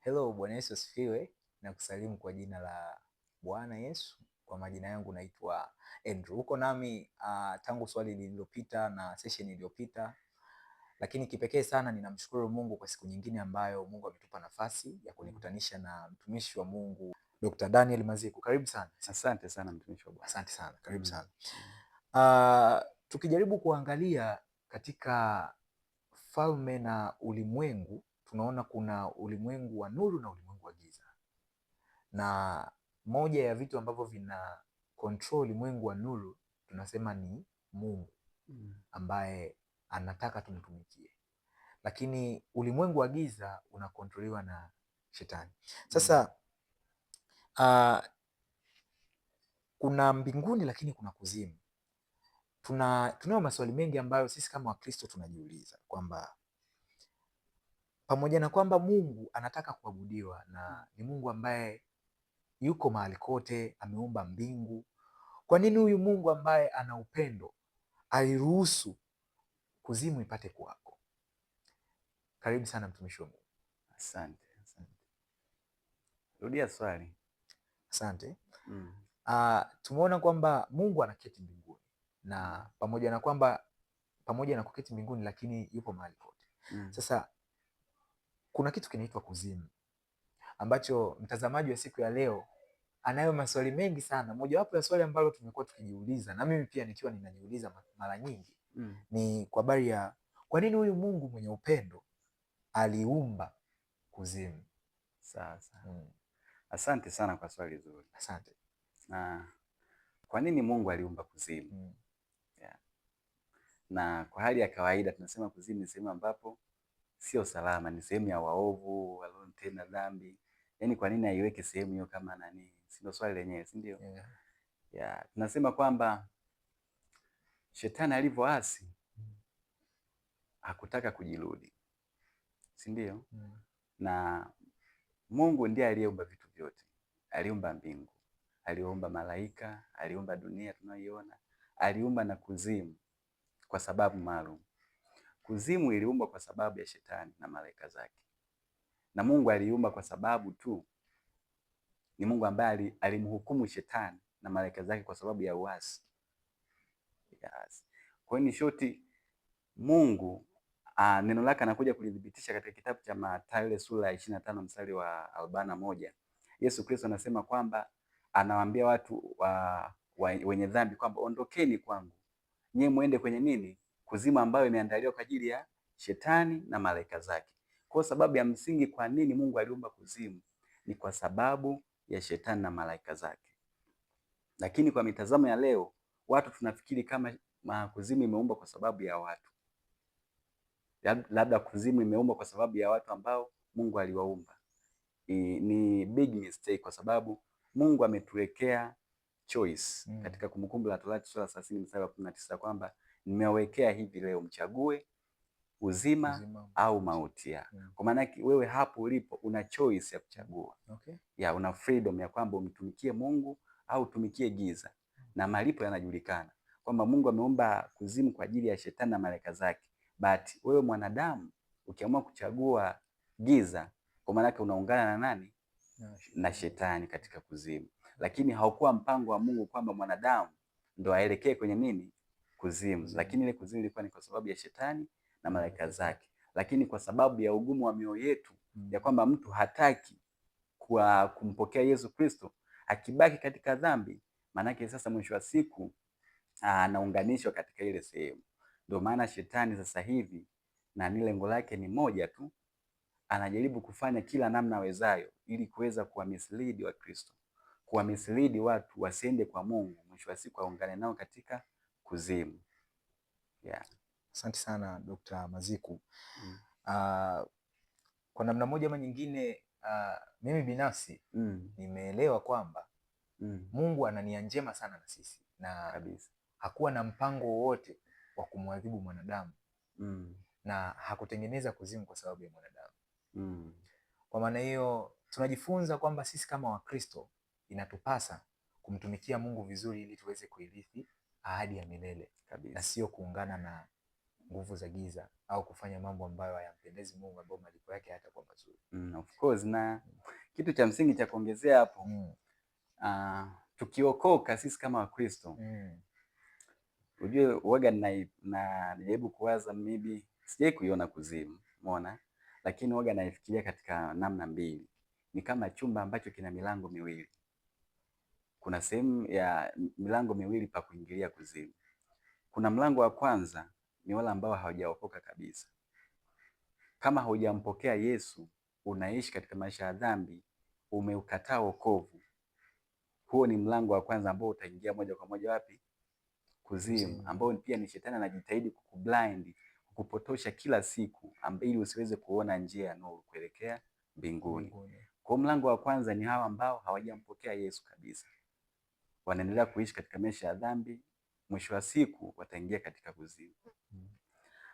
Hello, Bwana Yesu asifiwe na kusalimu kwa jina la Bwana Yesu. Kwa majina yangu naitwa Andrew. Huko nami tangu swali lililopita na session iliyopita, lakini kipekee sana ninamshukuru Mungu kwa siku nyingine ambayo Mungu ametupa nafasi ya kunikutanisha na mtumishi wa Mungu Dr. Daniel Maziku. Karibu sana. Asante sana mtumishi wa Bwana. Asante sana. Karibu sana. Tukijaribu kuangalia katika falme na ulimwengu, tunaona kuna ulimwengu wa nuru na ulimwengu wa giza, na moja ya vitu ambavyo vina control ulimwengu wa nuru tunasema ni Mungu ambaye anataka tumtumikie, lakini ulimwengu wa giza unakontroliwa na Shetani. Sasa kuna mbinguni lakini kuna kuzimu. Tunayo maswali mengi ambayo sisi kama Wakristo tunajiuliza kwamba pamoja na kwamba Mungu anataka kuabudiwa na ni Mungu ambaye yuko mahali kote, ameumba mbingu, kwa nini huyu Mungu ambaye ana upendo aliruhusu kuzimu ipate kuwako? Karibu sana mtumishi wa Mungu. Asante. Rudia swali. Asante. Tumeona kwamba Mungu anaketi mbinguni na pamoja na kuketi mbinguni lakini yupo mahali kote. Sasa kuna kitu kinaitwa kuzimu ambacho mtazamaji wa siku ya leo anayo maswali mengi sana. Mojawapo ya swali ambalo tumekuwa tukijiuliza na mimi pia nikiwa ninajiuliza mara nyingi ni kwa habari ya kwa nini huyu Mungu mwenye upendo aliumba kuzimu. Sasa asante sana kwa swali zuri. Asante. Na kwa nini Mungu aliumba kuzimu? Na kwa hali ya kawaida tunasema kuzimu ni sehemu ambapo sio salama, ni sehemu ya waovu waliotenda dhambi. Yaani kwa nini aiweke sehemu hiyo kama nani? Sio swali lenyewe, si ndio? Tunasema kwamba Shetani alivyoasi hakutaka kujirudi, si ndio? Na Mungu ndiye aliyeumba vitu vyote. Aliumba mbingu, aliumba malaika, aliumba dunia tunayoiona, aliumba na kuzimu kwa sababu maalum. Kuzimu iliumbwa kwa sababu ya Shetani na malaika zake, na Mungu aliumba kwa sababu tu ni Mungu ambaye alimhukumu Shetani na malaika zake kwa sababu ya uasi. Kwa hiyo ni shoti Mungu neno lake anakuja kulithibitisha katika kitabu cha Mathayo ile sura ya 25 mstari wa 41. Yesu Kristo anasema kwamba anawaambia watu wenye dhambi kwamba ondokeni kwangu, nyie muende kwenye nini? Kuzimu, ambayo imeandaliwa kwa ajili ya Shetani na malaika zake. Kwa sababu ya msingi kwa nini Mungu aliumba kuzimu ni kwa sababu ya Shetani na malaika zake. Lakini kwa mitazamo ya leo watu tunafikiri kama kuzimu imeumbwa kwa sababu ya watu. Labda kuzimu imeumbwa kwa sababu ya watu ambao Mungu aliwaumba. Ni big mistake, kwa sababu Mungu ametuwekea choice katika Kumbukumbu la Torati sura 30 mstari wa 19 kwamba nimewekea hivi leo mchague uzima au mauti. Kwa maana wewe hapo ulipo una choice ya kuchagua. Una freedom ya kwamba umtumikie Mungu au utumikie giza, na malipo yanajulikana kwamba Mungu ameumba kuzimu kwa ajili ya Shetani na malaika zake. But wewe mwanadamu ukiamua kuchagua giza, kwa maana yake unaungana na nani? Na Shetani katika kuzimu. Lakini haukuwa mpango wa Mungu kwamba mwanadamu ndo aelekee kwenye nini? Kuzimu. Lakini ile kuzimu ilikuwa ni kwa sababu ya Shetani na malaika zake. Lakini kwa sababu ya ugumu wa mioyo yetu ya kwamba mtu hataki kumpokea Yesu Kristo, akibaki katika dhambi, maana yake sasa mwisho wa siku anaunganishwa katika ile sehemu. Ndio maana Shetani sasa hivi na lengo lake ni moja tu, anajaribu kufanya kila namna awezayo ili kuweza kuwamislead wa Kristo, kuwamislead watu wasiende kwa Mungu, mwisho wa siku aungane nao katika kuzimu. Asante sana Dr. Maziku. Kwa namna moja ama nyingine mimi binafsi nimeelewa kwamba Mungu ana nia njema sana na sisi na kabisa hakuwa na mpango wowote wa kumwadhibu mwanadamu na hakutengeneza kuzimu kwa sababu ya mwanadamu. Kwa maana hiyo tunajifunza kwamba sisi kama Wakristo inatupasa kumtumikia Mungu vizuri ili tuweze kuirithi ahadi ya milele kabisa, na sio kuungana na nguvu za giza au kufanya mambo ambayo hayampendezi Mungu, ambayo malipo yake hayatakuwa mazuri. Of course, na kitu cha msingi cha kuongezea hapo, tukiokoka sisi kama Wakristo, ujue uwaga najaribu kuwaza, maybe sijai kuiona kuzimu, umeona, lakini uwaga naifikiria katika namna mbili. Ni kama chumba ambacho kina milango miwili. Kuna sehemu ya milango miwili pa kuingilia kuzimu. Kuna mlango wa kwanza ni wale ambao hawajaokoka kabisa. Kama haujampokea Yesu, unaishi katika maisha ya dhambi, umeukataa wokovu, huo ni mlango wa kwanza ambao utaingia moja kwa moja wapi? Kuzimu, ambao pia ni shetani anajitahidi kukublind, kukupotosha kila siku, ili usiweze kuona njia ya nuru kuelekea mbinguni. Kwa mlango wa kwanza ni hawa ambao hawajampokea Yesu kabisa, wanaendelea kuishi katika maisha ya dhambi, mwisho wa siku wataingia katika kuzimu.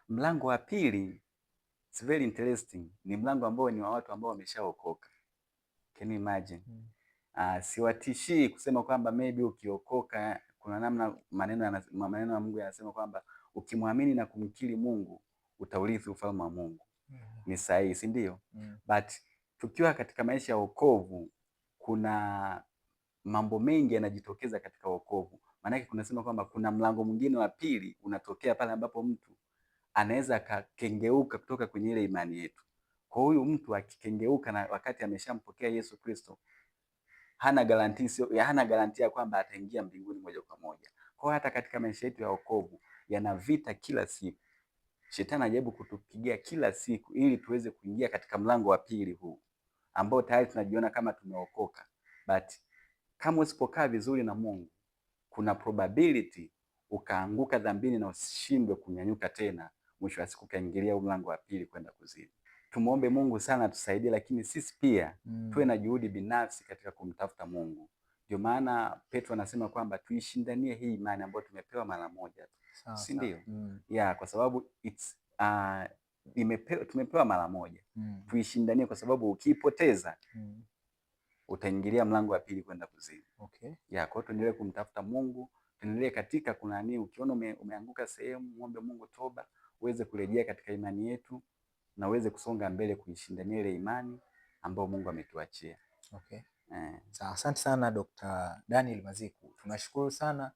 Mlango wa pili, it's very interesting, ni mlango ambao ni wa watu ambao wameshaokoka. Can you imagine? Siwatishii kusema kwamba maybe ukiokoka, kuna namna maneno ya Mungu yanasema kwamba ukimwamini na kumkiri Mungu utaurithi ufalme wa Mungu. Ni sahihi, si ndio? But tukiwa katika maisha ya wokovu, kuna mambo mengi yanajitokeza katika wokovu. Maana yake kunasema kwamba kuna mlango mwingine wa pili unatokea pale ambapo mtu anaweza akakengeuka kutoka kwenye ile imani yetu. Kwa huyu mtu akikengeuka na wakati ameshampokea Yesu Kristo, hana garantia kwamba ataingia mbinguni moja kwa moja. Kwa hata katika maisha yetu ya wokovu yana vita kila siku. Shetani anajaribu kutupigia kila siku ili tuweze kuingia katika mlango wa pili huu ambao tayari tunajiona kama tumeokoka. But kama usipokaa vizuri na Mungu, kuna probability ukaanguka dhambini na usishindwe kunyanyuka tena, mwisho wa siku kaingilia mlango wa pili kwenda kuzimu. Tumuombe Mungu sana tusaidie, lakini sisi pia tuwe na juhudi binafsi katika kumtafuta Mungu. Ndio maana Petro anasema kwamba tuishindanie hii imani ambayo tumepewa mara moja tu. Si ndio? Kwa sababu tumepewa mara moja. Tuishindanie, kwa sababu ukiipoteza utaingilia mlango wa pili kwenda kuzimu. Okay. Kwa hiyo tuendelee kumtafuta Mungu, tuendelee katika ukiona umeanguka sehemu, muombe Mungu toba, uweze kurejea katika imani yetu na uweze kusonga mbele kuishindania ile imani ambayo Mungu ametuachia. Okay. Asante sana Dr. Daniel Maziku. Tunashukuru sana.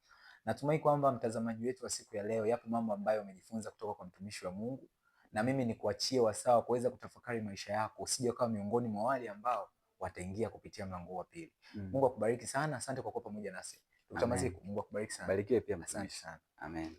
Natumai kwamba mtazamaji wetu wa siku ya leo, yapo mambo ambayo umejifunza kutoka kwa mtumishi wa Mungu, na mimi ni kuachie wasaa kuweza kutafakari maisha yako, usije ukawa miongoni mwa wale ambao wataingia kupitia mlango wa pili. Mungu akubariki sana. Asante kwa kuwa pamoja nasi. Dr. Maziku, Mungu akubariki sana. Barikiwe pia. Asante sana. Amen.